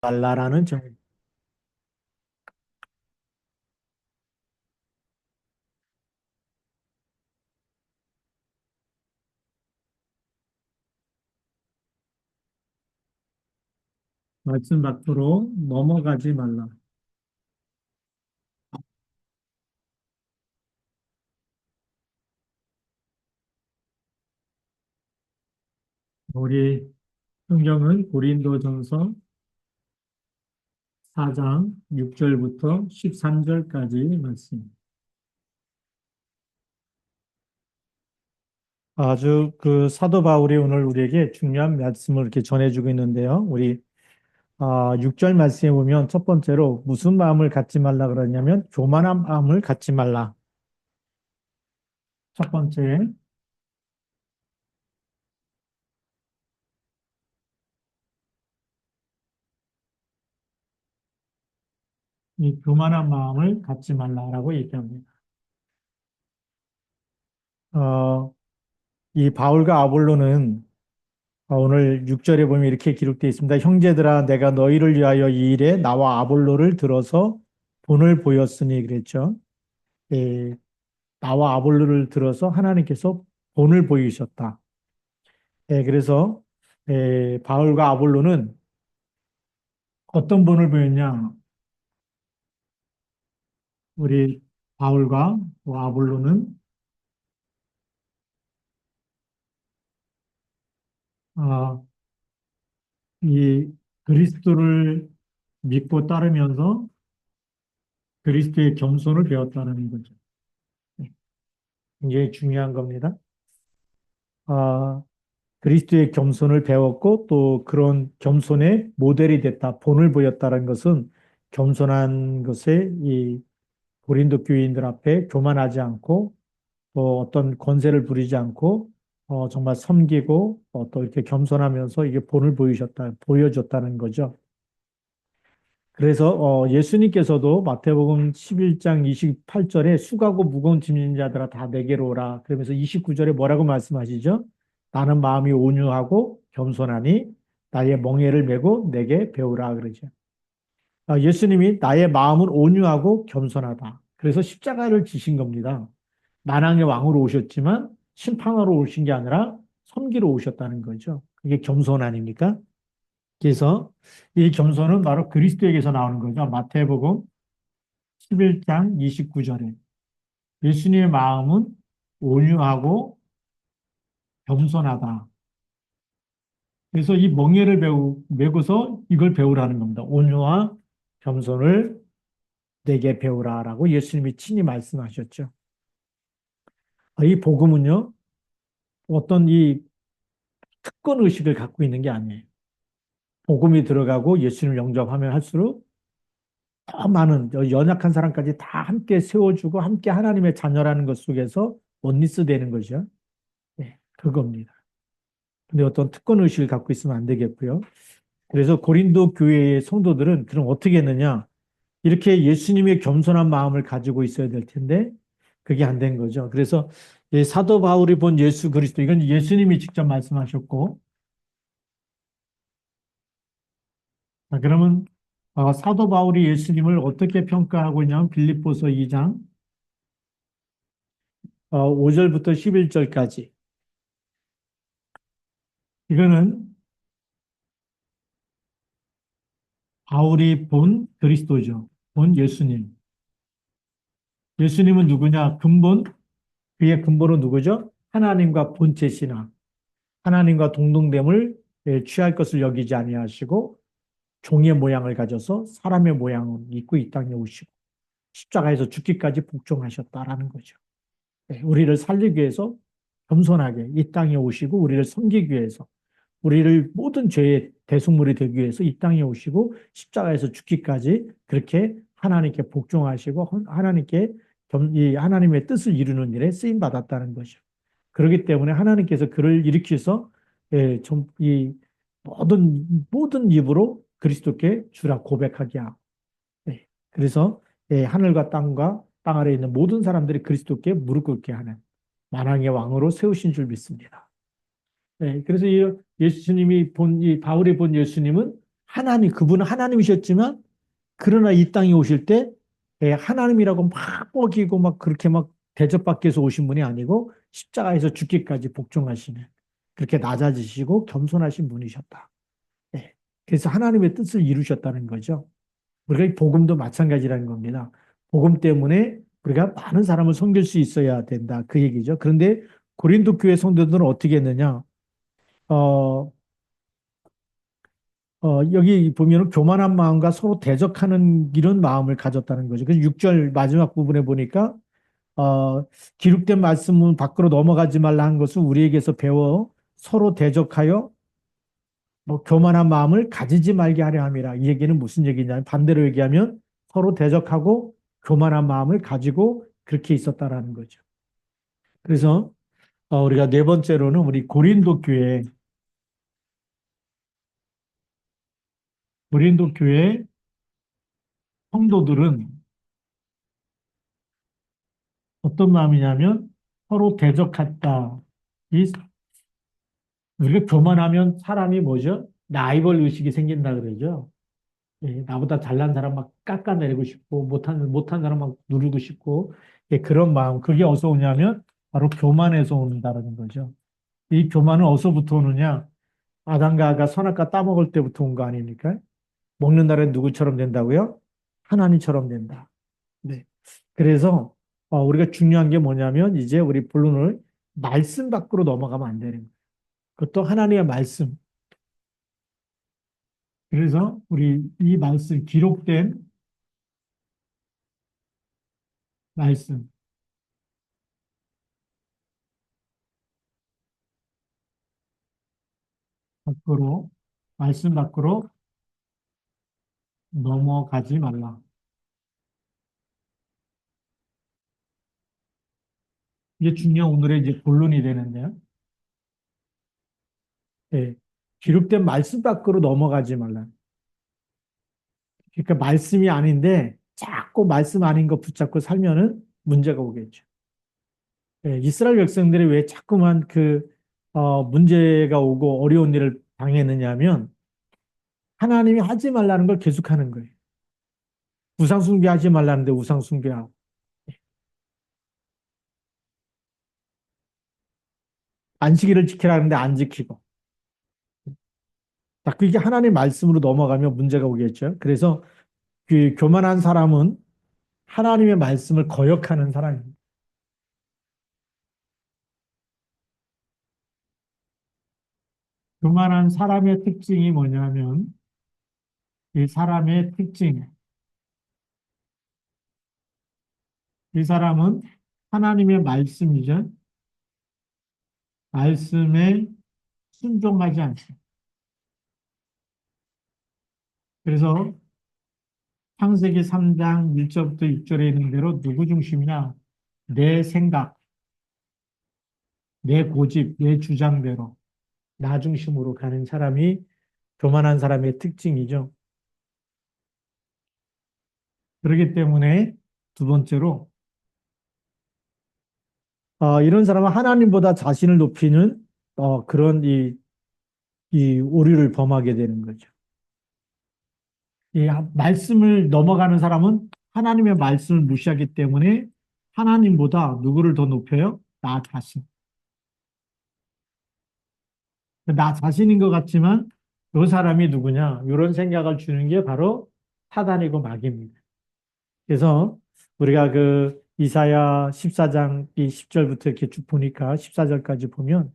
말라라는 말씀 밖으로 넘어가지 말라. 우리 성경은 고린도전서 4장 6절부터 13절까지 말씀. 아주 그 사도 바울이 오늘 우리에게 중요한 말씀을 이렇게 전해주고 있는데요. 우리 6절 말씀에 보면 첫 번째로 무슨 마음을 갖지 말라 그러냐면 교만한 마음을 갖지 말라. 첫 번째, 이 교만한 마음을 갖지 말라라고 얘기합니다. 어, 이 바울과 아볼로는 오늘 6절에 보면 이렇게 기록되어 있습니다. 형제들아, 내가 너희를 위하여 이 일에 나와 아볼로를 들어서 본을 보였으니 그랬죠. 예, 나와 아볼로를 들어서 하나님께서 본을 보이셨다. 예, 그래서 바울과 아볼로는 어떤 본을 보였냐? 우리 바울과 또 아볼로는 아, 이 그리스도를 믿고 따르면서 그리스도의 겸손을 배웠다는 거죠. 예, 굉장히 중요한 겁니다. 아, 그리스도의 겸손을 배웠고 또 그런 겸손의 모델이 됐다, 본을 보였다는 것은 겸손한 것에 이 고린도 교인들 앞에 교만하지 않고 또 어떤 권세를 부리지 않고 정말 섬기고 또 이렇게 겸손하면서 이게 본을 보여줬다는 거죠. 그래서 예수님께서도 마태복음 11장 28절에 수고하고 무거운 짐진 자들아 다 내게로 오라. 그러면서 29절에 뭐라고 말씀하시죠? 나는 마음이 온유하고 겸손하니 나의 멍에를 메고 내게 배우라 그러죠. 예수님이 나의 마음은 온유하고 겸손하다. 그래서 십자가를 지신 겁니다. 만왕의 왕으로 오셨지만 심판하러 오신 게 아니라 섬기러 오셨다는 거죠. 그게 겸손 아닙니까? 그래서 이 겸손은 바로 그리스도에게서 나오는 거죠. 마태복음 11장 29절에 예수님의 마음은 온유하고 겸손하다. 그래서 이 멍에를 메고서 이걸 배우라는 겁니다. 온유와 겸손을 내게 배우라라고 예수님이 친히 말씀하셨죠. 이 복음은요, 어떤 이 특권 의식을 갖고 있는 게 아니에요. 복음이 들어가고 예수님을 영접하면 할수록 더 많은 연약한 사람까지 다 함께 세워주고 함께 하나님의 자녀라는 것 속에서 원리스 되는 거죠. 네, 그겁니다. 근데 어떤 특권 의식을 갖고 있으면 안 되겠고요. 그래서 고린도 교회의 성도들은 그럼 어떻게 했느냐? 이렇게 예수님의 겸손한 마음을 가지고 있어야 될 텐데 그게 안 된 거죠. 그래서 사도 바울이 본 예수 그리스도 이건 예수님이 직접 말씀하셨고 자, 그러면 사도 바울이 예수님을 어떻게 평가하고 있냐면 빌립보서 2장 5절부터 11절까지 이거는 바울이 본 그리스도죠. 본 예수님. 예수님은 누구냐? 근본, 그의 근본은 누구죠? 하나님과 본체 신앙. 하나님과 동등됨을 취할 것을 여기지 아니하시고 종의 모양을 가져서 사람의 모양을 입고 이 땅에 오시고 십자가에서 죽기까지 복종하셨다라는 거죠. 우리를 살리기 위해서 겸손하게 이 땅에 오시고 우리를 섬기기 위해서 우리를 모든 죄의 대속물이 되기 위해서 이 땅에 오시고 십자가에서 죽기까지 그렇게 하나님께 복종하시고 하나님께 이 하나님의 뜻을 이루는 일에 쓰임 받았다는 거죠. 그렇기 때문에 하나님께서 그를 일으켜서 이 모든 입으로 그리스도께 주라 고백하게 하고 그래서 하늘과 땅과 땅 아래에 있는 모든 사람들이 그리스도께 무릎 꿇게 하는 만왕의 왕으로 세우신 줄 믿습니다. 그래서 이 예수님이 이 바울이 본 예수님은 그분은 하나님이셨지만, 그러나 이 땅에 오실 때, 하나님이라고 막 뻐기고 막 그렇게 막 대접받기 위해서 오신 분이 아니고, 십자가에서 죽기까지 복종하시는, 그렇게 낮아지시고 겸손하신 분이셨다. 예. 그래서 하나님의 뜻을 이루셨다는 거죠. 우리가 이 복음도 마찬가지라는 겁니다. 복음 때문에 우리가 많은 사람을 섬길 수 있어야 된다. 그 얘기죠. 그런데 고린도 교회 성도들은 어떻게 했느냐? 어, 여기 보면은 교만한 마음과 서로 대적하는 이런 마음을 가졌다는 거죠. 그래서 6절 마지막 부분에 보니까 어, 기록된 말씀은 밖으로 넘어가지 말라 한 것은 우리에게서 배워 서로 대적하여 뭐 교만한 마음을 가지지 말게 하려 함이라. 이 얘기는 무슨 얘기냐면 반대로 얘기하면 서로 대적하고 교만한 마음을 가지고 그렇게 있었다라는 거죠. 그래서 우리가 네 번째로는 우리 고린도 교회 성도들은 어떤 마음이냐면 서로 대적했다. 이 우리가 교만하면 사람이 뭐죠? 라이벌 의식이 생긴다 그러죠. 예, 나보다 잘난 사람 막 깎아내리고 싶고 못한 사람 막 누르고 싶고 예, 그런 마음 그게 어디서 오냐면 바로 교만에서 온다는 거죠. 이 교만은 어디서부터 오느냐? 아담과 하가 선악과 따먹을 때부터 온 거 아닙니까? 먹는 날엔 누구처럼 된다고요? 하나님처럼 된다. 네. 그래서 우리가 중요한 게 뭐냐면 이제 우리 본론을 말씀 밖으로 넘어가면 안 되는 거예요. 그것도 하나님의 말씀. 그래서 우리 이 말씀 기록된 말씀 밖으로 말씀 밖으로 넘어가지 말라. 이게 중요한 오늘의 이제 본론이 되는데요. 예. 기록된 말씀 밖으로 넘어가지 말라. 그러니까 말씀이 아닌데 자꾸 말씀 아닌 거 붙잡고 살면은 문제가 오겠죠. 예. 이스라엘 백성들이 왜 자꾸만 문제가 오고 어려운 일을 당했느냐면 하나님이 하지 말라는 걸 계속하는 거예요. 우상 숭배하지 말라는데 우상 숭배하고 안식일을 지키라는데 안 지키고 자꾸 이게 하나님 말씀으로 넘어가면 문제가 오겠죠. 그래서 그 교만한 사람은 하나님의 말씀을 거역하는 사람입니다. 교만한 사람의 특징이 뭐냐면 이 사람의 특징, 이 사람은 하나님의 말씀이죠. 말씀에 순종하지 않습니다. 그래서 창세기 3장 1절부터 6절에 있는 대로 누구 중심이냐? 내 생각, 내 고집, 내 주장대로 나 중심으로 가는 사람이 교만한 사람의 특징이죠. 그렇기 때문에 두 번째로 이런 사람은 하나님보다 자신을 높이는 그런 이 오류를 범하게 되는 거죠. 이 말씀을 넘어가는 사람은 하나님의 말씀을 무시하기 때문에 하나님보다 누구를 더 높여요? 나 자신. 나 자신인 것 같지만 이 사람이 누구냐? 이런 생각을 주는 게 바로 사단이고 마귀입니다. 그래서 우리가 이사야 14장 이 10절부터 이렇게 쭉 보니까 14절까지 보면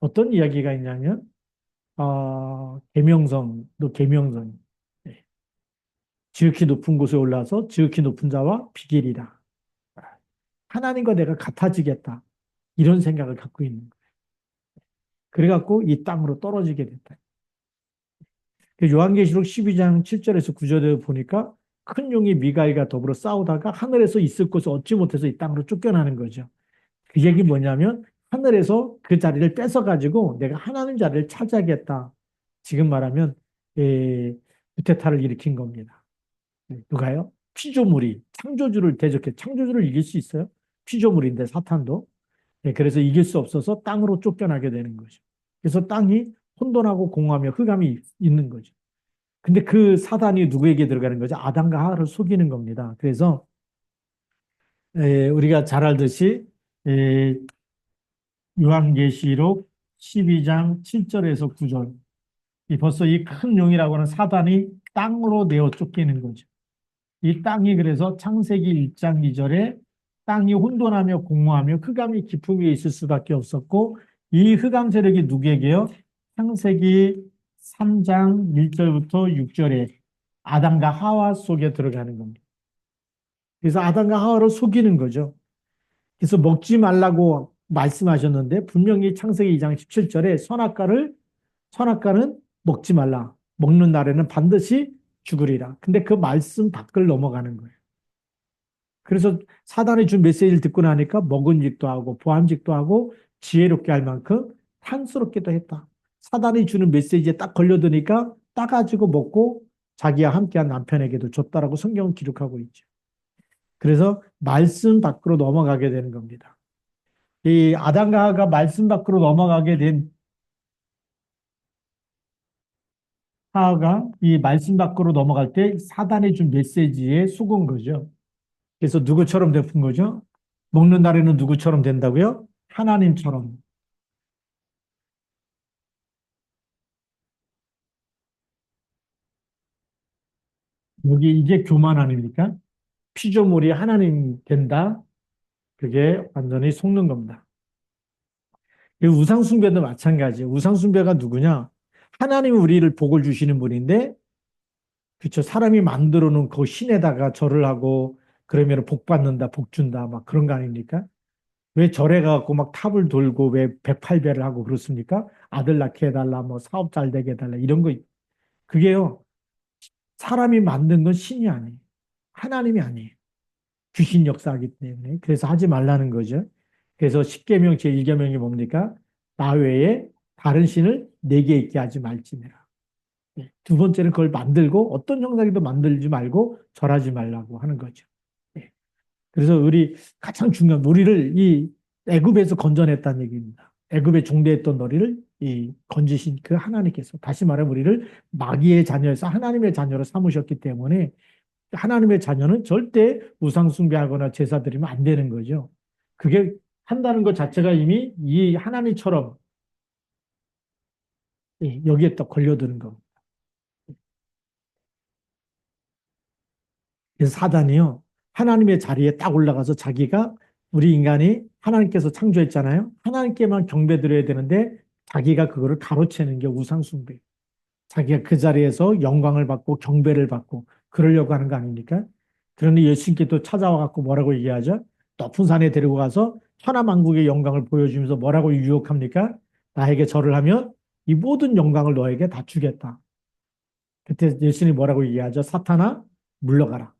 어떤 이야기가 있냐면 계명성도 계명성. 네. 지극히 높은 곳에 올라서 지극히 높은 자와 비길이라. 하나님과 내가 같아지겠다. 이런 생각을 갖고 있는 거예요. 그래갖고 이 땅으로 떨어지게 됐다. 요한계시록 12장 7절에서 9절에 보니까 큰 용이 미가엘과 더불어 싸우다가 하늘에서 있을 곳을 얻지 못해서 이 땅으로 쫓겨나는 거죠. 그 얘기 뭐냐면 하늘에서 그 자리를 뺏어가지고 내가 하나님 자리를 차지하겠다. 지금 말하면 구테타를 일으킨 겁니다. 누가요? 피조물이 창조주를 대적해 창조주를 이길 수 있어요? 피조물인데 사탄도. 그래서 이길 수 없어서 땅으로 쫓겨나게 되는 거죠. 그래서 땅이 혼돈하고 공허하며 흑암이 있는 거죠. 근데 그 사단이 누구에게 들어가는 거죠? 아담과 하와를 속이는 겁니다. 그래서 우리가 잘 알듯이 에, 요한계시록 12장 7절에서 9절 이 벌써 이 큰 용이라고 하는 사단이 땅으로 내어 쫓기는 거죠. 이 땅이 그래서 창세기 1장 2절에 땅이 혼돈하며 공허하며 흑암이 깊음 위에 있을 수밖에 없었고 이 흑암 세력이 누구에게요? 창세기 3장 1절부터 6절에 아담과 하와 속에 들어가는 겁니다. 그래서 아담과 하와를 속이는 거죠. 그래서 먹지 말라고 말씀하셨는데 분명히 창세기 2장 17절에 선악과는 먹지 말라. 먹는 날에는 반드시 죽으리라. 근데 그 말씀 밖을 넘어가는 거예요. 그래서 사단이 준 메시지를 듣고 나니까 먹은직도 하고 보암직도 하고 지혜롭게 할 만큼 탐스럽기도 했다. 사단이 주는 메시지에 딱 걸려드니까 따가지고 먹고 자기와 함께한 남편에게도 줬다라고 성경은 기록하고 있죠. 그래서 말씀 밖으로 넘어가게 되는 겁니다. 이 아담과 하와가 말씀 밖으로 넘어가게 된 하하가 이 말씀 밖으로 넘어갈 때 사단이 준 메시지에 속은 거죠. 그래서 누구처럼 되는 거죠? 먹는 날에는 누구처럼 된다고요? 하나님처럼. 여기 이게 교만 아닙니까? 피조물이 하나님 된다. 그게 완전히 속는 겁니다. 이 우상숭배도 마찬가지예요. 우상숭배가 누구냐? 하나님이 우리를 복을 주시는 분인데, 그쵸. 사람이 만들어 놓은 그 신에다가 절을 하고, 그러면 복 받는다, 복 준다, 막 그런 거 아닙니까? 왜 절에 가고 막 탑을 돌고 왜 108배를 하고 그렇습니까? 아들 낳게 해달라, 뭐 사업 잘 되게 해달라, 이런 거. 그게요, 사람이 만든 건 신이 아니에요. 하나님이 아니에요. 귀신 역사하기 때문에. 그래서 하지 말라는 거죠. 그래서 십계명 제1계명이 뭡니까? 나 외에 다른 신을 내게 있게 하지 말지니라. 네. 두 번째는 그걸 만들고 어떤 형상이도 만들지 말고 절하지 말라고 하는 거죠. 네. 그래서 우리 가장 중요한 우리를 이 애굽에서 건져냈다는 얘기입니다. 애굽에 종대했던 너리를 이 건지신 그 하나님께서 다시 말하면 우리를 마귀의 자녀에서 하나님의 자녀로 삼으셨기 때문에 하나님의 자녀는 절대 우상 숭배하거나 제사 드리면 안 되는 거죠. 그게 한다는 것 자체가 이미 이 하나님처럼 여기에 딱 걸려드는 겁니다. 그래서 사단이요. 하나님의 자리에 딱 올라가서 자기가 우리 인간이 하나님께서 창조했잖아요. 하나님께만 경배드려야 되는데 자기가 그거를 가로채는 게 우상숭배. 자기가 그 자리에서 영광을 받고 경배를 받고 그러려고 하는 거 아닙니까? 그런데 예수님께 또 찾아와 갖고 뭐라고 얘기하죠? 높은 산에 데리고 가서 천하만국의 영광을 보여주면서 뭐라고 유혹합니까? 나에게 절을 하면 이 모든 영광을 너에게 다 주겠다. 그때 예수님이 뭐라고 얘기하죠? 사탄아 물러가라.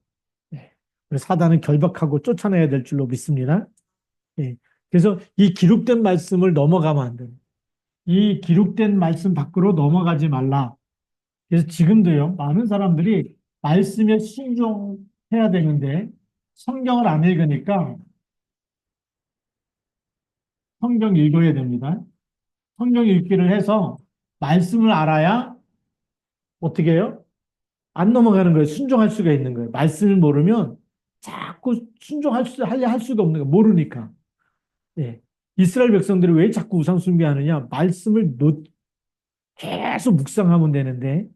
예. 그래서 사단은 결박하고 쫓아내야 될 줄로 믿습니다. 예. 그래서 이 기록된 말씀을 넘어가면 안 돼요. 이 기록된 말씀 밖으로 넘어가지 말라. 그래서 지금도요, 많은 사람들이 말씀에 순종해야 되는데 성경을 안 읽으니까 성경 읽어야 됩니다. 성경 읽기를 해서 말씀을 알아야 어떻게 해요? 안 넘어가는 거예요. 순종할 수가 있는 거예요. 말씀을 모르면 자꾸 하려 할 수가 없는 거예요. 모르니까. 예. 이스라엘 백성들이 왜 자꾸 우상 숭배하느냐? 말씀을 계속 묵상하면 되는데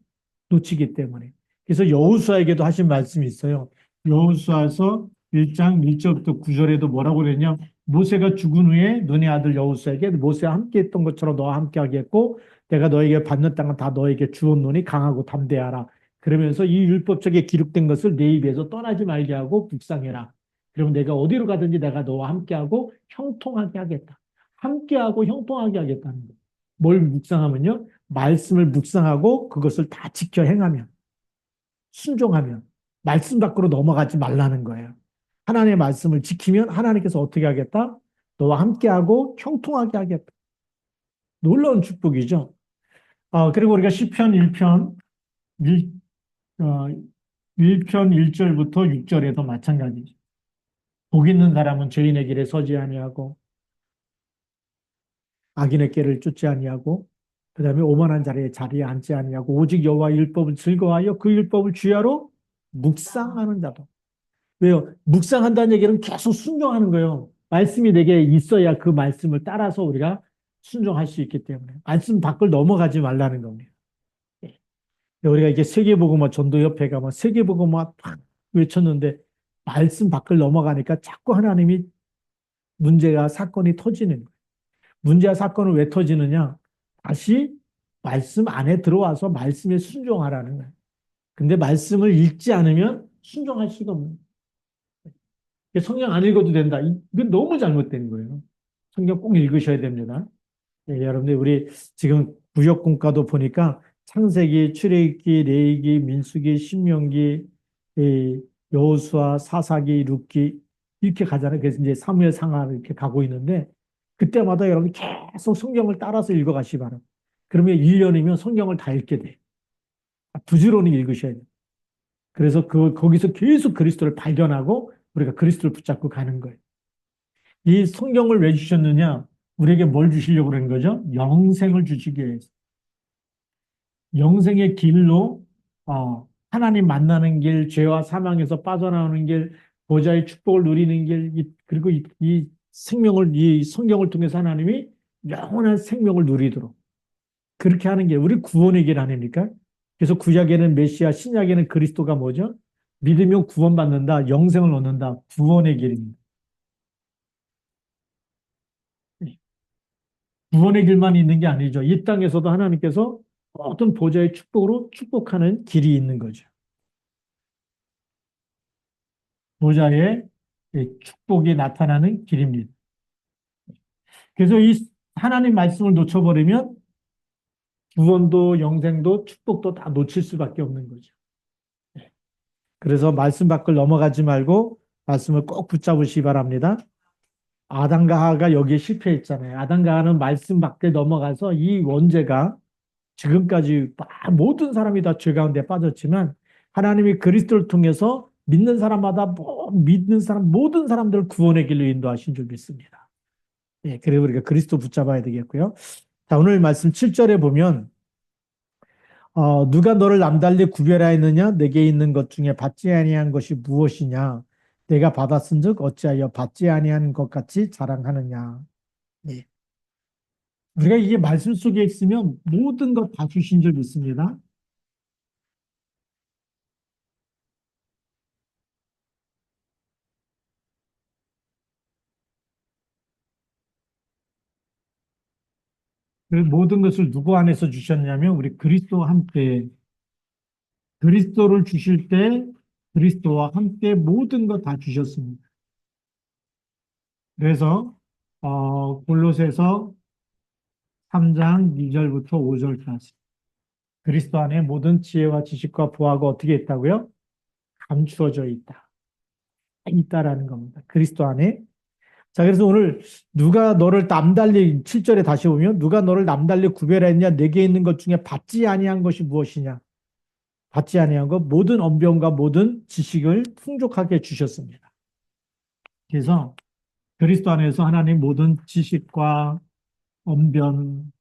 놓치기 때문에. 그래서 여호수아에게도 하신 말씀이 있어요. 여호수아서 1장 1절부터 9절에도 뭐라고 그랬냐? 모세가 죽은 후에 너네 아들 여호수아에게 모세와 함께 했던 것처럼 너와 함께 하겠고 내가 너에게 받는 땅은 다 너에게 주었노니 강하고 담대하라. 그러면서 이 율법책에 기록된 것을 내 입에서 떠나지 말게 하고 묵상해라. 그러면 내가 어디로 가든지 내가 너와 함께하고 형통하게 하겠다. 함께하고 형통하게 하겠다는 거예요. 뭘 묵상하면요? 말씀을 묵상하고 그것을 다 지켜 행하면, 순종하면, 말씀 밖으로 넘어가지 말라는 거예요. 하나님의 말씀을 지키면 하나님께서 어떻게 하겠다? 너와 함께하고 형통하게 하겠다. 놀라운 축복이죠. 그리고 우리가 시편 1편, 1, 어, 1편 1절부터 6절에도 마찬가지죠. 복 있는 사람은 죄인의 길에 서지 아니하고 악인의 길을 쫓지 아니하고 그 다음에 오만한 자리에 앉지 아니하고 오직 여호와 율법을 즐거워하여 그 율법을 주야로 묵상하는 자다. 왜요? 묵상한다는 얘기는 계속 순종하는 거예요. 말씀이 내게 있어야 그 말씀을 따라서 우리가 순종할 수 있기 때문에 말씀 밖을 넘어가지 말라는 겁니다. 예. 우리가 이게 세계복음화 전도협회가 막 세계복음화 탁 외쳤는데 말씀 밖을 넘어가니까 자꾸 하나님이 문제가 사건이 터지는 거예요. 문제와 사건은 왜 터지느냐? 다시 말씀 안에 들어와서 말씀에 순종하라는 거예요. 근데 말씀을 읽지 않으면 순종할 수가 없는 거예요. 성경 안 읽어도 된다. 이건 너무 잘못된 거예요. 성경 꼭 읽으셔야 됩니다. 예, 여러분들 우리 지금 구역공과도 보니까 창세기, 출애굽기, 레위기, 민수기, 신명기, 여호수아, 사사기, 룻기 이렇게 가잖아요. 그래서 이제 사무엘 상하를 이렇게 가고 있는데 그때마다 여러분 계속 성경을 따라서 읽어가시 바랍니다. 그러면 1년이면 성경을 다 읽게 돼요. 부지런히 읽으셔야 돼요. 그래서 거기서 계속 그리스도를 발견하고 우리가 그리스도를 붙잡고 가는 거예요. 이 성경을 왜 주셨느냐? 우리에게 뭘 주시려고 그런 거죠? 영생을 주시기 위해서. 영생의 길로 하나님 만나는 길, 죄와 사망에서 빠져나오는 길, 보좌의 축복을 누리는 길, 그리고 이 생명을 이 성경을 통해서 하나님이 영원한 생명을 누리도록 그렇게 하는 게 우리 구원의 길 아닙니까? 그래서 구약에는 메시아, 신약에는 그리스도가 뭐죠? 믿으면 구원받는다, 영생을 얻는다, 구원의 길입니다. 구원의 길만 있는 게 아니죠. 이 땅에서도 하나님께서 어떤 보좌의 축복으로 축복하는 길이 있는 거죠. 보좌의 축복이 나타나는 길입니다. 그래서 이 하나님 말씀을 놓쳐버리면 구원도 영생도 축복도 다 놓칠 수밖에 없는 거죠. 그래서 말씀 밖을 넘어가지 말고 말씀을 꼭 붙잡으시기 바랍니다. 아담과 하와가 여기에 실패했잖아요. 아담과 하와는 말씀 밖에 넘어가서 이 원죄가 지금까지 모든 사람이 다 죄 가운데 빠졌지만 하나님이 그리스도를 통해서 믿는 사람마다 믿는 사람 모든 사람들을 구원의 길로 인도하신 줄 믿습니다. 예, 그래서 우리가 그리스도 붙잡아야 되겠고요. 자, 오늘 말씀 7절에 보면 누가 너를 남달리 구별하였느냐? 내게 있는 것 중에 받지 아니한 것이 무엇이냐? 내가 받았은즉 어찌하여 받지 아니한 것 같이 자랑하느냐? 예. 우리가 이게 말씀 속에 있으면 모든 것 다 주신 줄 믿습니다. 그 모든 것을 누구 안에서 주셨냐면 우리 그리스도와 함께 그리스도를 주실 때 그리스도와 함께 모든 것 다 주셨습니다. 그래서 골로새서 3장 2절부터 5절까지 그리스도 안에 모든 지혜와 지식과 부하가 어떻게 있다고요? 감추어져 있다라는 겁니다. 그리스도 안에. 자, 그래서 오늘 누가 너를 남달리 7절에 다시 보면 누가 너를 남달리 구별했냐? 내게 있는 것 중에 받지 아니한 것이 무엇이냐? 받지 아니한 것 모든 언변과 모든 지식을 풍족하게 주셨습니다. 그래서 그리스도 안에서 하나님 모든 지식과 언변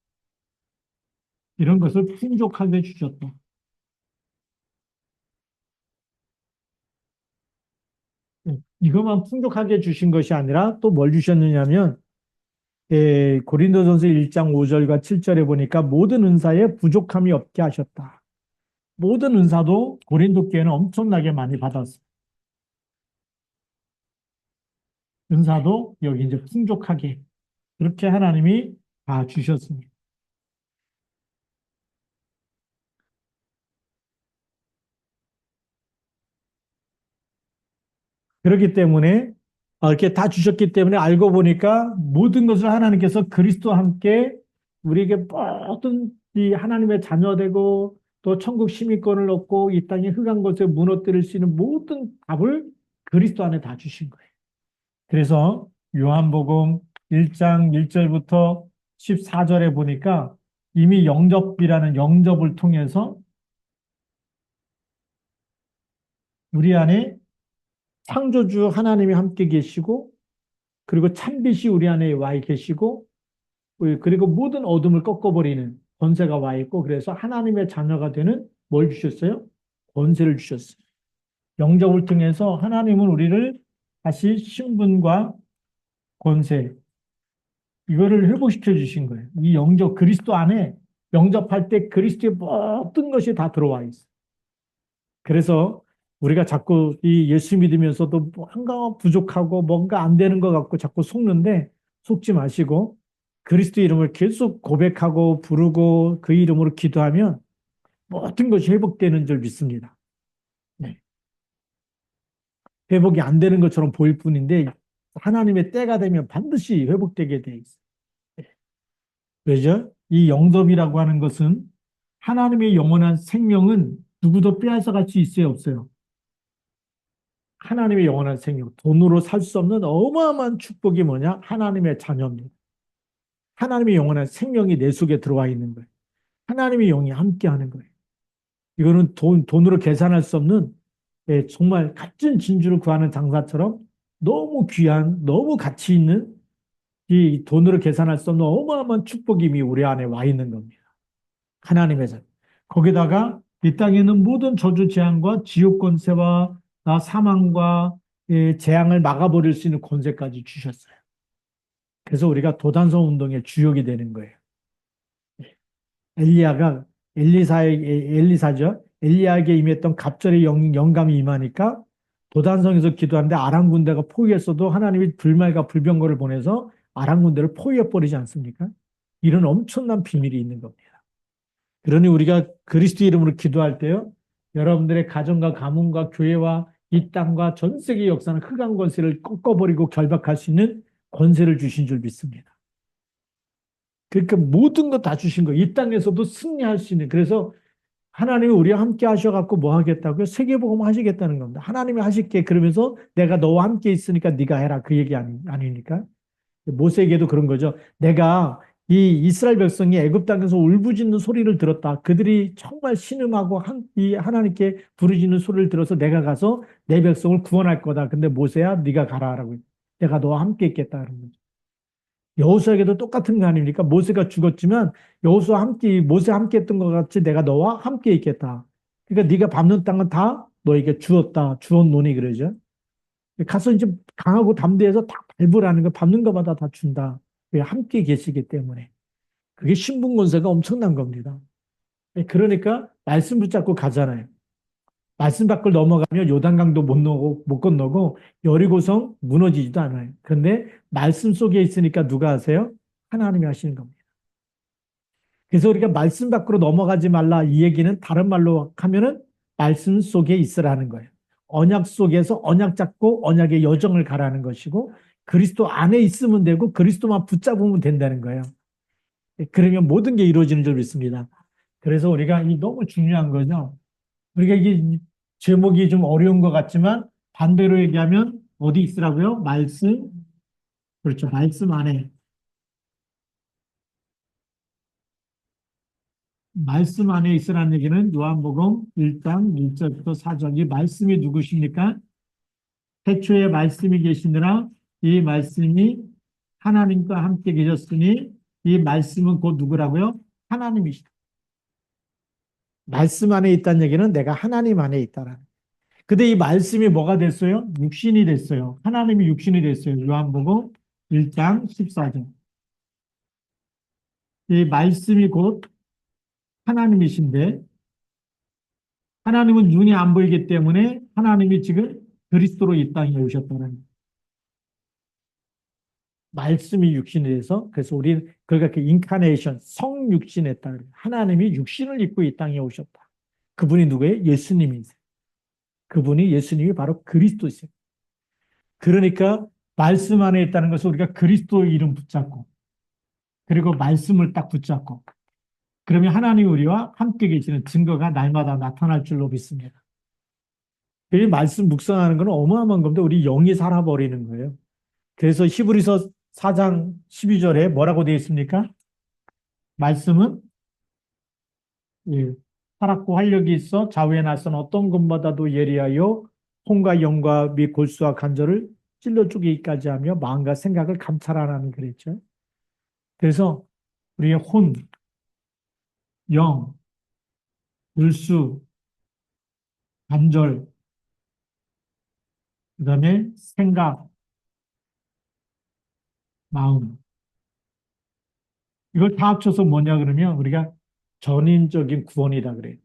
이런 것을 풍족하게 주셨다. 이것만 풍족하게 주신 것이 아니라 또 뭘 주셨느냐면 고린도전서 1장 5절과 7절에 보니까 모든 은사에 부족함이 없게 하셨다. 모든 은사도 고린도 교회는 엄청나게 많이 받았어요. 은사도 여기 이제 풍족하게 그렇게 하나님이 다 주셨습니다. 그렇기 때문에 이렇게 다 주셨기 때문에 알고 보니까 모든 것을 하나님께서 그리스도와 함께 우리에게 모든 이 하나님의 자녀되고 또 천국 시민권을 얻고 이 땅의 흑한 것에 무너뜨릴 수 있는 모든 답을 그리스도 안에 다 주신 거예요. 그래서 요한복음 1장 1절부터 14절에 보니까 이미 영접이라는 영접을 통해서 우리 안에 창조주 하나님이 함께 계시고 그리고 참빛이 우리 안에 와 계시고 그리고 모든 어둠을 꺾어버리는 권세가 와 있고 그래서 하나님의 자녀가 되는 뭘 주셨어요? 권세를 주셨어요. 영접을 통해서 하나님은 우리를 다시 신분과 권세 이거를 회복시켜 주신 거예요. 이 영접 그리스도 안에 영접할 때 그리스도의 모든 것이 다 들어와 있어요. 그래서 우리가 자꾸 이 예수 믿으면서도 뭔가 부족하고 뭔가 안 되는 것 같고 자꾸 속는데 속지 마시고 그리스도 이름을 계속 고백하고 부르고 그 이름으로 기도하면 모든 것이 회복되는 줄 믿습니다. 네. 회복이 안 되는 것처럼 보일 뿐인데 하나님의 때가 되면 반드시 회복되게 돼 있어요. 네. 왜죠? 이 영접이라고 하는 것은 하나님의 영원한 생명은 누구도 빼앗아갈 수 있어요, 없어요? 하나님의 영원한 생명, 돈으로 살 수 없는 어마어마한 축복이 뭐냐? 하나님의 자녀입니다. 하나님의 영원한 생명이 내 속에 들어와 있는 거예요. 하나님의 영이 함께하는 거예요. 이거는 돈으로 계산할 수 없는 정말 값진 진주를 구하는 장사처럼 너무 귀한, 너무 가치 있는 이 돈으로 계산할 수 없는 어마어마한 축복이 이미 우리 안에 와 있는 겁니다. 하나님의 자녀. 거기다가 이 땅에 있는 모든 저주 재앙과 지옥 권세와 사망과 재앙을 막아버릴 수 있는 권세까지 주셨어요. 그래서 우리가 도단성 운동의 주역이 되는 거예요. 엘리야가 엘리사죠. 엘리야에게 임했던 갑절의 영감이 임하니까 도단성에서 기도하는데 아람 군대가 포위했어도 하나님이 불말과 불병거를 보내서 아람 군대를 포위해 버리지 않습니까? 이런 엄청난 비밀이 있는 겁니다. 그러니 우리가 그리스도 이름으로 기도할 때요. 여러분들의 가정과 가문과 교회와 이 땅과 전 세계 역사는 흑암 권세를 꺾어버리고 결박할 수 있는 권세를 주신 줄 믿습니다. 그러니까 모든 거 다 주신 거예요. 이 땅에서도 승리할 수 있는. 그래서 하나님이 우리와 함께 하셔갖고 뭐 하겠다고요? 세계복음 하시겠다는 겁니다. 하나님이 하실게. 그러면서 내가 너와 함께 있으니까 네가 해라. 그 얘기 아니니까. 모세에게도 그런 거죠. 내가 이 이스라엘 백성이 애굽 땅에서 울부짖는 소리를 들었다. 그들이 정말 신음하고 이 하나님께 부르짖는 소리를 들어서 내가 가서 내 백성을 구원할 거다. 근데 모세야 네가 가라라고. 내가 너와 함께 있겠다. 그런 거죠. 여호수아에게도 똑같은 거 아닙니까? 모세가 죽었지만 여호수아 함께 모세 함께 했던 것 같이 내가 너와 함께 있겠다. 그러니까 네가 밟는 땅은 다 너에게 주었다. 주었노니 그러죠. 가서 이제 강하고 담대해서 다 밟으라는 거 밟는 것마다 다 준다. 왜 함께 계시기 때문에. 그게 신분 권세가 엄청난 겁니다. 그러니까 말씀 붙잡고 가잖아요. 말씀 밖을 넘어가면 요단강도 못 건너고 여리고성 무너지지도 않아요. 그런데 말씀 속에 있으니까 누가 하세요? 하나님이 하시는 겁니다. 그래서 우리가 말씀 밖으로 넘어가지 말라 이 얘기는 다른 말로 하면은 말씀 속에 있으라는 거예요. 언약 속에서 언약 잡고 언약의 여정을 가라는 것이고 그리스도 안에 있으면 되고 그리스도만 붙잡으면 된다는 거예요. 그러면 모든 게 이루어지는 줄 믿습니다. 그래서 우리가 이 너무 중요한 거죠. 우리가 이게 제목이 좀 어려운 것 같지만 반대로 얘기하면 어디 있으라고요? 말씀, 그렇죠. 말씀 안에. 말씀 안에 있으라는 얘기는 요한복음 1장 1절부터 4절. 이 말씀이 누구십니까? 태초에 말씀이 계시느라 이 말씀이 하나님과 함께 계셨으니 이 말씀은 곧 누구라고요? 하나님이시다. 말씀 안에 있다는 얘기는 내가 하나님 안에 있다라는. 근데 이 말씀이 뭐가 됐어요? 육신이 됐어요. 하나님이 육신이 됐어요. 요한복음 1장 14절. 이 말씀이 곧 하나님이신데 하나님은 눈이 안 보이기 때문에 하나님이 지금 그리스도로 이 땅에 오셨다는 말씀이 육신이 돼서 그래서 우리는 그러니까 그 인카네이션 성육신했다. 하나님이 육신을 입고 이 땅에 오셨다. 그분이 누구예요? 예수님이세요. 그분이 예수님이 바로 그리스도이세요. 그러니까 말씀 안에 있다는 것은 우리가 그리스도 이름 붙잡고 그리고 말씀을 딱 붙잡고 그러면 하나님이 우리와 함께 계시는 증거가 날마다 나타날 줄로 믿습니다. 이 말씀 묵상하는 건 어마어마한 겁니다. 우리 영이 살아버리는 거예요. 그래서 히브리서 4장 12절에 뭐라고 되어 있습니까? 말씀은 예, 살았고 활력이 있어 좌우에 낯선 어떤 것보다도 예리하여 혼과 영과 및 골수와 관절을 찔러 쪼개기까지 하며 마음과 생각을 감찰하라는 그랬죠. 그래서 우리의 혼, 영, 불수, 간절, 그다음에 생각, 마음. 이걸 다 합쳐서 뭐냐 그러면 우리가 전인적인 구원이다 그래요.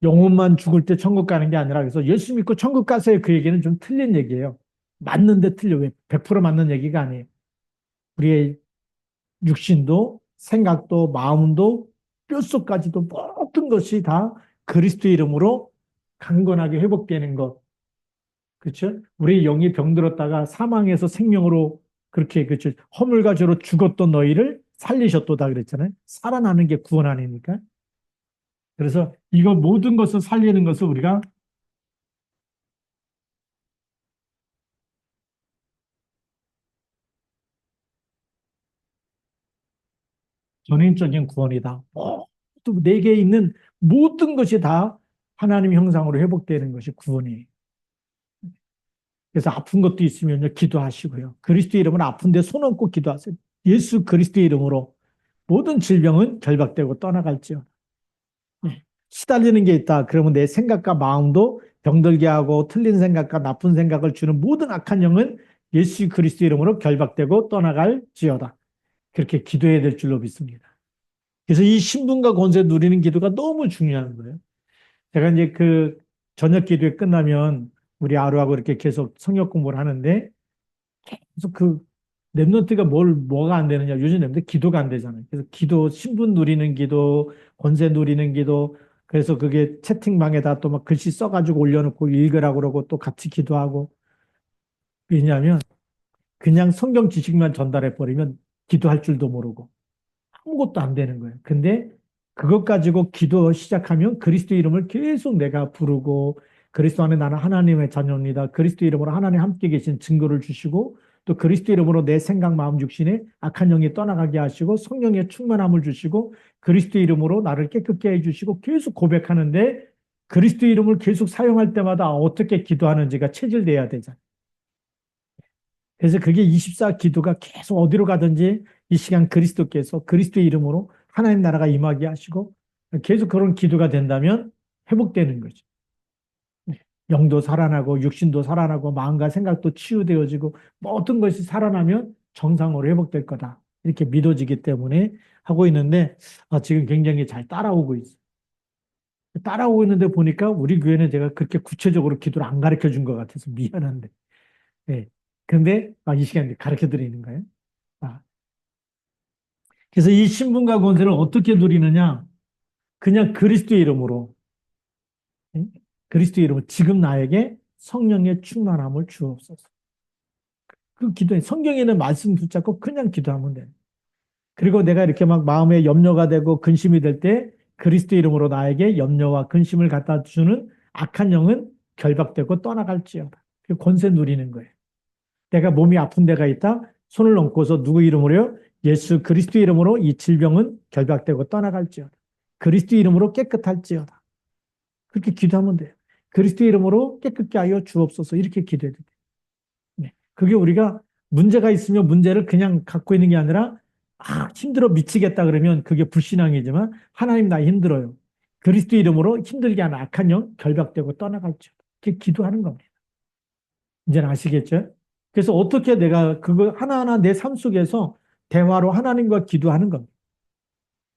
영혼만 죽을 때 천국 가는 게 아니라 그래서 예수 믿고 천국 가세요. 그 얘기는 좀 틀린 얘기예요. 맞는데 틀려. 왜? 100% 맞는 얘기가 아니에요. 우리의 육신도 생각도 마음도 뼛속까지도 모든 것이 다 그리스도 이름으로 강건하게 회복되는 것. 그렇죠? 우리 영이 병들었다가 사망에서 생명으로 그렇게 그렇죠. 허물과 죄로 죽었던 너희를 살리셨도다 그랬잖아요. 살아나는 게 구원 아닙니까? 그래서 이거 모든 것을 살리는 것을 우리가 전인적인 구원이다. 또 내게 있는 모든 것이 다 하나님 형상으로 회복되는 것이 구원이에요. 그래서 아픈 것도 있으면 기도하시고요. 그리스도 이름으로 아픈데 손 얹고 기도하세요. 예수 그리스도 이름으로 모든 질병은 결박되고 떠나갈지어. 시달리는 게 있다. 그러면 내 생각과 마음도 병들게 하고 틀린 생각과 나쁜 생각을 주는 모든 악한 영은 예수 그리스도 이름으로 결박되고 떠나갈지어다. 그렇게 기도해야 될 줄로 믿습니다. 그래서 이 신분과 권세 누리는 기도가 너무 중요한 거예요. 제가 이제 그 저녁 기도회 끝나면 우리 아루하고 이렇게 계속 성역 공부를 하는데 그래서 그 랩런트가 뭐가 안 되느냐. 요즘 랩런트 기도가 안 되잖아요. 그래서 기도, 신분 누리는 기도, 권세 누리는 기도, 그래서 그게 채팅방에다 또 막 글씨 써가지고 올려놓고 읽으라고 그러고 또 같이 기도하고. 왜냐하면 그냥 성경 지식만 전달해버리면 기도할 줄도 모르고 아무것도 안 되는 거예요. 근데 그것 가지고 기도 시작하면 그리스도 이름을 계속 내가 부르고 그리스도 안에 나는 하나님의 자녀입니다. 그리스도 이름으로 하나님 함께 계신 증거를 주시고 또 그리스도 이름으로 내 생각, 마음, 육신에 악한 영이 떠나가게 하시고 성령의 충만함을 주시고 그리스도 이름으로 나를 깨끗게 해주시고 계속 고백하는데 그리스도 이름을 계속 사용할 때마다 어떻게 기도하는지가 체질돼야 되잖아요. 그래서 그게 24 기도가 계속 어디로 가든지 이 시간 그리스도께서 그리스도 이름으로 하나님 나라가 임하게 하시고 계속 그런 기도가 된다면 회복되는 거죠. 네. 영도 살아나고 육신도 살아나고 마음과 생각도 치유되어지고 모든 것이 살아나면 정상으로 회복될 거다. 이렇게 믿어지기 때문에 하고 있는데 지금 굉장히 잘 따라오고 있어요. 따라오고 있는데 보니까 우리 교회는 제가 그렇게 구체적으로 기도를 안 가르쳐 준 것 같아서 미안한데. 네. 근데 이 시간에 가르쳐 드리는 거예요. 아, 그래서 이 신분과 권세를 어떻게 누리느냐? 그냥 그리스도의 이름으로, 응? 그리스도의 이름으로 지금 나에게 성령의 충만함을 주옵소서. 그 기도에 성경에는 말씀 붙잡고 그냥 기도하면 돼요. 그리고 내가 이렇게 막 마음에 염려가 되고 근심이 될 때 그리스도 이름으로 나에게 염려와 근심을 갖다 주는 악한 영은 결박되고 떠나갈지어다. 그 권세 누리는 거예요. 내가 몸이 아픈 데가 있다. 손을 얹고서 누구 이름으로요? 예수 그리스도 이름으로 이 질병은 결박되고 떠나갈지어다. 그리스도 이름으로 깨끗할지어다. 그렇게 기도하면 돼요. 그리스도 이름으로 깨끗게 하여 주옵소서. 이렇게 기도해도 돼요. 네. 그게 우리가 문제가 있으면 문제를 그냥 갖고 있는 게 아니라 힘들어 미치겠다 그러면 그게 불신앙이지만 하나님 나 힘들어요. 그리스도 이름으로 힘들게 하는 악한 영 결박되고 떠나갈지어다. 이렇게 기도하는 겁니다. 이제는 아시겠죠? 그래서 어떻게 내가 그거 하나하나 내 삶 속에서 대화로 하나님과 기도하는 겁니다.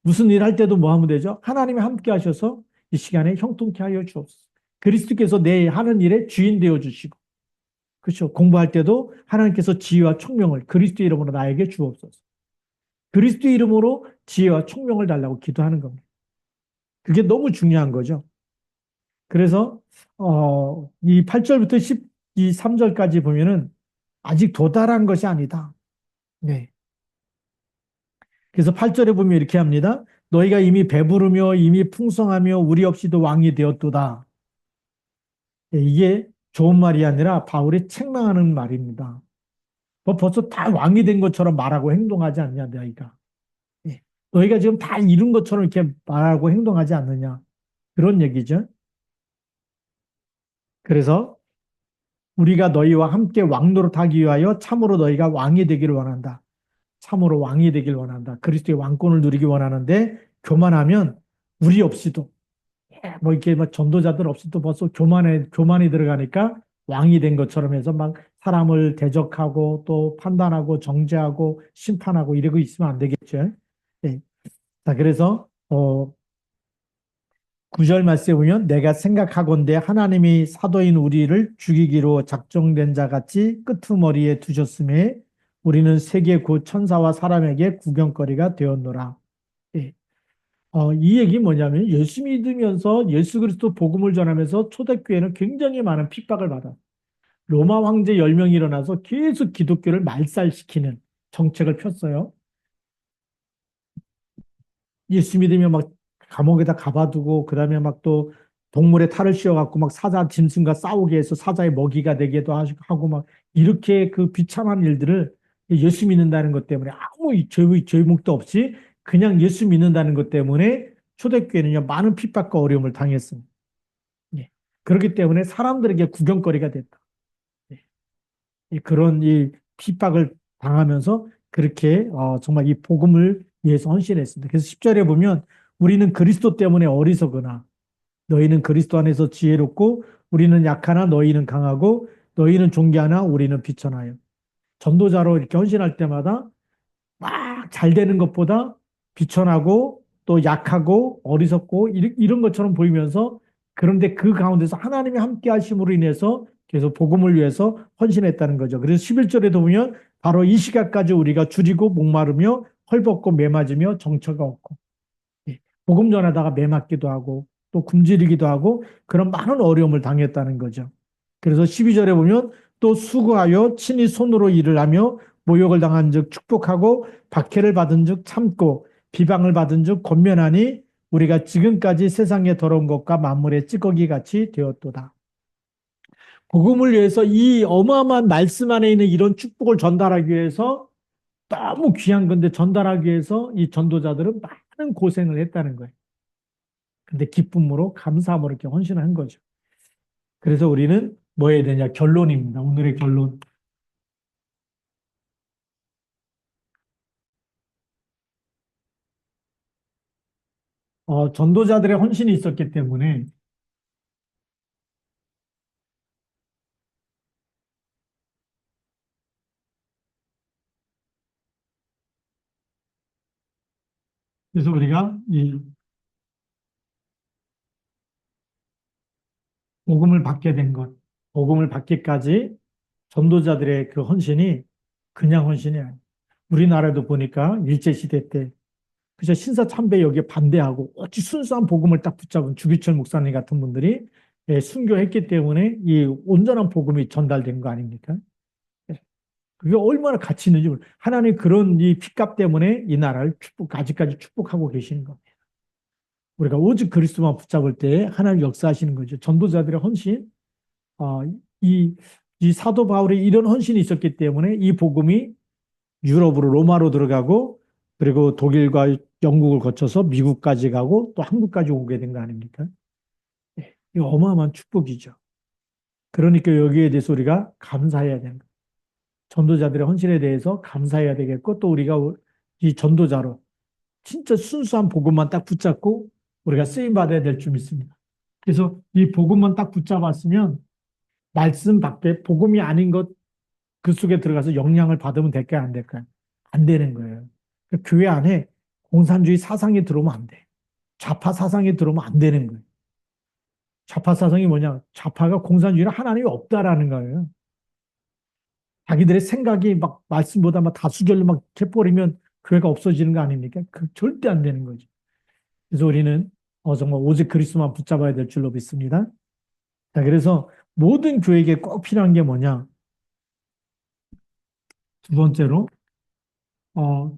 무슨 일 할 때도 뭐 하면 되죠? 하나님이 함께 하셔서 이 시간에 형통케 하여 주옵소서. 그리스도께서 내 하는 일에 주인 되어 주시고, 그렇죠? 공부할 때도 하나님께서 지혜와 총명을 그리스도 이름으로 나에게 주옵소서. 그리스도 이름으로 지혜와 총명을 달라고 기도하는 겁니다. 그게 너무 중요한 거죠. 그래서 이 8절부터 13절까지 보면은 아직 도달한 것이 아니다. 네. 그래서 8절에 보면 이렇게 합니다. 너희가 이미 배부르며 이미 풍성하며 우리 없이도 왕이 되었도다. 네, 이게 좋은 말이 아니라 바울이 책망하는 말입니다. 뭐 벌써 다 왕이 된 것처럼 말하고 행동하지 않냐, 너희가. 네. 너희가 지금 다 이룬 것처럼 이렇게 말하고 행동하지 않느냐. 그런 얘기죠. 그래서 우리가 너희와 함께 왕노릇하기 위하여 참으로 너희가 왕이 되기를 원한다. 참으로 왕이 되길 원한다. 그리스도의 왕권을 누리기 원하는데 교만하면 우리 없이도 뭐 이렇게 막 전도자들 없이도 벌써 교만이 들어가니까 왕이 된 것처럼 해서 막 사람을 대적하고 또 판단하고 정죄하고 심판하고 이러고 있으면 안 되겠죠. 예. 자, 그래서 9절 말씀에 보면 내가 생각하건대 하나님이 사도인 우리를 죽이기로 작정된 자 같이 끄트머리에 두셨음에 우리는 세계 곧 천사와 사람에게 구경거리가 되었노라. 예. 이 얘기 뭐냐면 예수 믿으면서 예수 그리스도 복음을 전하면서 초대교회는 굉장히 많은 핍박을 받아. 로마 황제 10명이 일어나서 계속 기독교를 말살시키는 정책을 폈어요. 예수 믿으면 막 감옥에다 가봐두고 그다음에 막 또 동물의 탈을 씌워갖고 막 사자 짐승과 싸우게 해서 사자의 먹이가 되기도 하고 막 이렇게 그 비참한 일들을 예수 믿는다는 것 때문에 아무 죄목도 없이 그냥 예수 믿는다는 것 때문에 초대교회는요 많은 핍박과 어려움을 당했습니다. 예. 그렇기 때문에 사람들에게 구경거리가 됐다. 그런 이 핍박을 당하면서 그렇게 정말 이 복음을 위해서 헌신했습니다. 그래서 10절에 보면 우리는 그리스도 때문에 어리석으나 너희는 그리스도 안에서 지혜롭고 우리는 약하나 너희는 강하고 너희는 존귀하나 우리는 비천하여. 전도자로 이렇게 헌신할 때마다 막 잘 되는 것보다 비천하고 또 약하고 어리석고 이런 것처럼 보이면서 그런데 그 가운데서 하나님이 함께 하심으로 인해서 계속 복음을 위해서 헌신했다는 거죠. 그래서 11절에도 보면 바로 이 시각까지 우리가 줄이고 목마르며 헐벗고 매맞으며 정처가 없고 예, 복음 전하다가 매맞기도 하고 또 굶주리기도 하고 그런 많은 어려움을 당했다는 거죠. 그래서 12절에 보면 또 수고하여 친히 손으로 일을 하며 모욕을 당한 즉 축복하고 박해를 받은 즉 참고 비방을 받은 즉 권면하니 우리가 지금까지 세상의 더러운 것과 만물의 찌꺼기 같이 되었도다. 복음을 위해서 이 어마어마한 말씀 안에 있는 이런 축복을 전달하기 위해서 너무 귀한 건데 전달하기 위해서 이 전도자들은 많은 고생을 했다는 거예요. 근데 기쁨으로 감사함으로 이렇게 헌신한 거죠. 그래서 우리는 뭐 해야 되냐? 결론입니다. 오늘의 결론. 전도자들의 헌신이 있었기 때문에 그래서 우리가 이 복음을 받게 된 것, 복음을 받기까지 전도자들의 그 헌신이 그냥 헌신이 아니에요. 우리나라도 보니까 일제시대 때 그저 신사참배 여기에 반대하고 어찌 순수한 복음을 딱 붙잡은 주기철 목사님 같은 분들이 순교했기 때문에 이 온전한 복음이 전달된 거 아닙니까? 예. 그게 얼마나 가치 있는지 하나님 그런 이 핏값 때문에 이 나라를 아직까지 축복하고 계시는 겁니다. 우리가 오직 그리스도만 붙잡을 때 하나님 역사하시는 거죠. 전도자들의 헌신, 어, 이, 이 사도 바울의 이런 헌신이 있었기 때문에 이 복음이 유럽으로 로마로 들어가고 그리고 독일과 영국을 거쳐서 미국까지 가고 또 한국까지 오게 된 거 아닙니까? 예, 이거 어마어마한 축복이죠. 그러니까 여기에 대해서 우리가 감사해야 되는 거예요. 전도자들의 헌신에 대해서 감사해야 되겠고 또 우리가 이 전도자로 진짜 순수한 복음만 딱 붙잡고 우리가 쓰임 받아야 될 줄 믿습니다. 그래서 이 복음만 딱 붙잡았으면 말씀 밖에 복음이 아닌 것 그 속에 들어가서 영향을 받으면 될까요? 안 될까요? 안 되는 거예요. 그러니까 교회 안에 공산주의 사상이 들어오면 안 돼. 좌파 사상이 들어오면 안 되는 거예요. 좌파 사상이 뭐냐? 좌파가 공산주의는 하나님이 없다라는 거예요. 자기들의 생각이 막 말씀보다 막 다수결로 막 해버리면 교회가 없어지는 거 아닙니까? 그 절대 안 되는 거죠. 그래서 우리는 정말 오직 그리스도만 붙잡아야 될 줄로 믿습니다. 자, 그래서 모든 교회에게 꼭 필요한 게 뭐냐? 두 번째로, 어,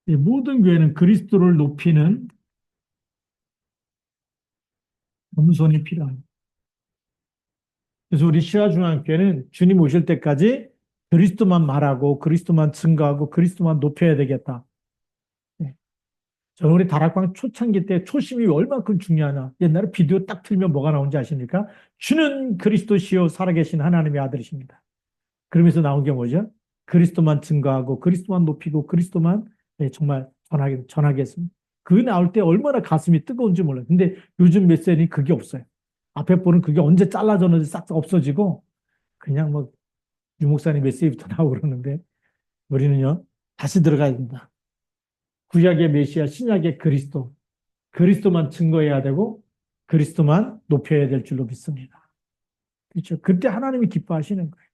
이 모든 교회는 그리스도를 높이는 겸손이 필요합니다. 그래서 우리 시화중앙교회는 주님 오실 때까지 그리스도만 말하고 그리스도만 증거하고 그리스도만 높여야 되겠다. 네. 저는 우리 다락방 초창기 때 초심이 얼마큼 중요하나. 옛날에 비디오 딱 틀면 뭐가 나오는지 아십니까? 주는 그리스도시요 살아계신 하나님의 아들이십니다. 그러면서 나온 게 뭐죠? 그리스도만 증거하고 그리스도만 높이고 그리스도만 정말 전하겠습니다. 그게 나올 때 얼마나 가슴이 뜨거운지 몰라요. 근데 요즘 메시지는 그게 없어요. 앞에 보는 그게 언제 잘라졌는지 싹싹 없어지고 그냥 뭐 유목사님 메시지부터 나오고 그러는데 우리는요 다시 들어가야 된다. 구약의 메시아, 신약의 그리스도, 그리스도만 증거해야 되고 그리스도만 높여야 될 줄로 믿습니다. 그렇죠? 그때 하나님이 기뻐하시는 거예요.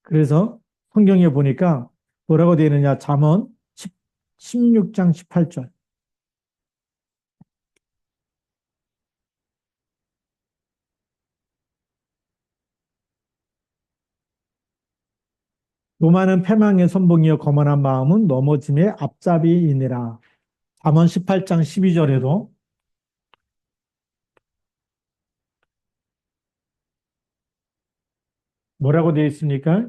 그래서 성경에 보니까 뭐라고 되어 있느냐? 잠언 16장 18절. 교만은 패망의 선봉이요 거만한 마음은 넘어짐의 앞잡이이니라. 잠언 18장 12절에도 뭐라고 되어 있습니까?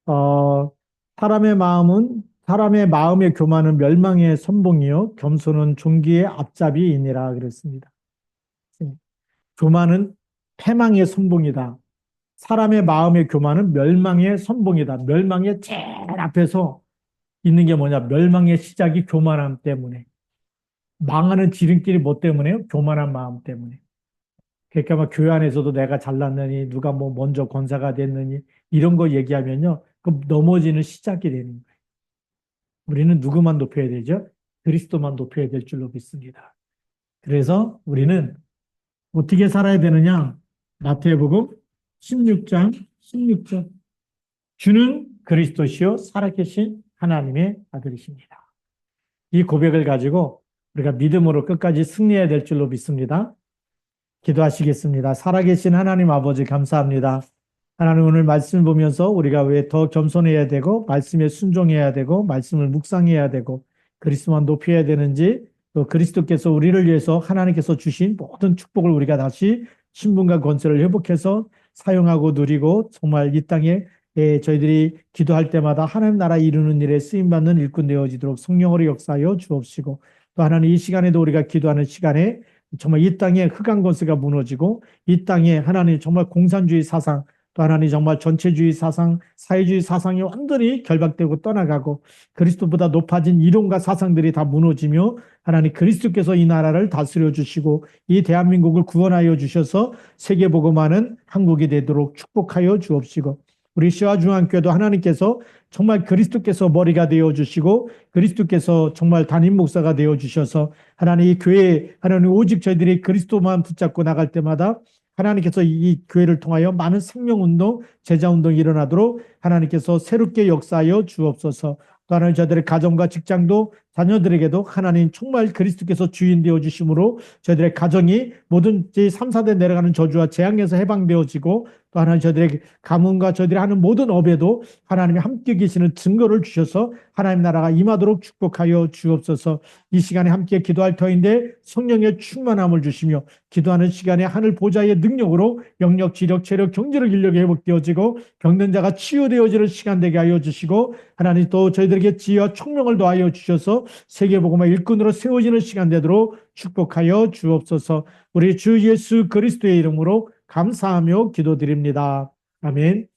어, 사람의 마음의 교만은 멸망의 선봉이요 겸손은 존귀의 앞잡이이니라 그랬습니다. 교만은 패망의 선봉이다. 사람의 마음의 교만은 멸망의 선봉이다. 멸망의 제일 앞에서 있는 게 뭐냐? 멸망의 시작이 교만함 때문에. 망하는 지름길이 뭐 때문에요? 교만한 마음 때문에. 그러니까 막 교회 안에서도 내가 잘났느니 누가 뭐 먼저 권사가 됐느니 이런 거 얘기하면요. 그 넘어지는 시작이 되는 거예요. 우리는 누구만 높여야 되죠? 그리스도만 높여야 될 줄로 믿습니다. 그래서 우리는 어떻게 살아야 되느냐? 마태복음 16장 16절. 주는 그리스도시요 살아계신 하나님의 아들이십니다. 이 고백을 가지고 우리가 믿음으로 끝까지 승리해야 될 줄로 믿습니다. 기도하시겠습니다. 살아계신 하나님 아버지 감사합니다. 하나님 오늘 말씀을 보면서 우리가 왜 더 겸손해야 되고 말씀에 순종해야 되고 말씀을 묵상해야 되고 그리스도만 높여야 되는지 또 그리스도께서 우리를 위해서 하나님께서 주신 모든 축복을 우리가 다시 신분과 권세를 회복해서 사용하고 누리고 정말 이 땅에 저희들이 기도할 때마다 하나님 나라 이루는 일에 쓰임받는 일꾼 되어지도록 성령으로 역사하여 주옵시고 또 하나님 이 시간에도 우리가 기도하는 시간에 정말 이 땅에 흑암 권세가 무너지고 이 땅에 하나님 정말 공산주의 사상 또 하나님 정말 전체주의 사상, 사회주의 사상이 완전히 결박되고 떠나가고 그리스도보다 높아진 이론과 사상들이 다 무너지며 하나님 그리스도께서 이 나라를 다스려 주시고 이 대한민국을 구원하여 주셔서 세계복음화는 한국이 되도록 축복하여 주옵시고 우리 시화중앙교회도 하나님께서 정말 그리스도께서 머리가 되어 주시고 그리스도께서 정말 담임 목사가 되어 주셔서 하나님 이 교회 하나님 오직 저희들이 그리스도만 붙잡고 나갈 때마다 하나님께서 이 교회를 통하여 많은 생명운동, 제자운동이 일어나도록 하나님께서 새롭게 역사하여 주옵소서. 또 하나님 저희들의 가정과 직장도 자녀들에게도 하나님 정말 그리스도께서 주인 되어 주심으로 저희들의 가정이 모든 제3, 4대 내려가는 저주와 재앙에서 해방되어지고 또 하나님 저희들의 가문과 저희들이 하는 모든 업에도 하나님이 함께 계시는 증거를 주셔서 하나님 나라가 임하도록 축복하여 주옵소서. 이 시간에 함께 기도할 터인데 성령의 충만함을 주시며 기도하는 시간에 하늘 보좌의 능력으로 영력, 지력, 체력, 경제력, 인력이 회복되어지고 병든 자가 치유되어지는 시간 되게 하여 주시고 하나님 또 저희들에게 지혜와 총명을 더하여 주셔서 세계복음화 일꾼으로 세워지는 시간 되도록 축복하여 주옵소서. 우리 주 예수 그리스도의 이름으로 감사하며 기도드립니다. 아멘.